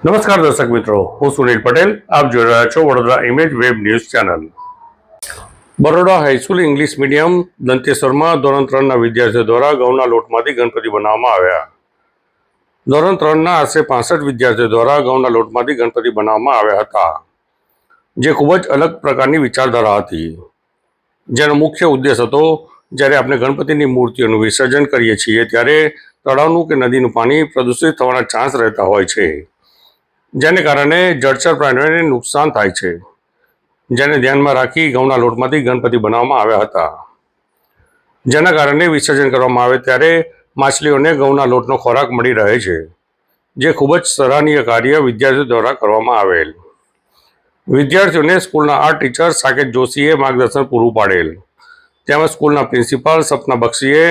નમસ્કાર દર્શક મિત્રો, હું સુનિલ પટેલ. આપ જોઈ રહ્યા છો Vadodara image web news channel. Baroda high school English medium દંતેશ્વરમાં ધોરણ 3ના વિદ્યાર્થીઓ દ્વારા ઘઉંના લોટમાંથી ગણપતિ બનાવવામાં આવ્યા. ધોરણ 3ના આશરે 65 વિદ્યાર્થીઓ દ્વારા ઘઉંના લોટમાંથી ગણપતિ બનાવવામાં આવ્યા હતા, જે ખૂબ જ અલગ પ્રકારની વિચારધારા હતી. જેનો મુખ્ય ઉદ્દેશ હતો, જ્યારે આપણે ગણપતિની મૂર્તિઓનું વિસર્જન કરીએ છીએ ત્યારે તળાવનું કે નદીનું પાણી પ્રદૂષિત થવાના ચાન્સ રહેતા હોય છે, જેને કારણે જળચર પ્રાણીઓને નુકસાન થાય છે. જેને ધ્યાનમાં રાખી ઘઉંના લોટમાંથી ગણપતિ બનાવવામાં આવ્યા હતા, જેના કારણે વિસર્જન કરવામાં આવે ત્યારે માછલીઓને ઘઉંના લોટનો ખોરાક મળી રહે છે, જે ખૂબ જ સરાહનીય કાર્ય વિદ્યાર્થીઓ દ્વારા કરવામાં આવેલ. વિદ્યાર્થીઓને સ્કૂલના આર્ટ ટીચર સાકેત જોશીએ માર્ગદર્શન પૂરું પાડેલ. તેમજ સ્કૂલના પ્રિન્સિપાલ સપના બક્ષીએ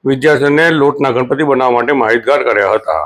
વિદ્યાર્થીઓને લોટના ગણપતિ બનાવવા માટે માહિતગાર કર્યા હતા.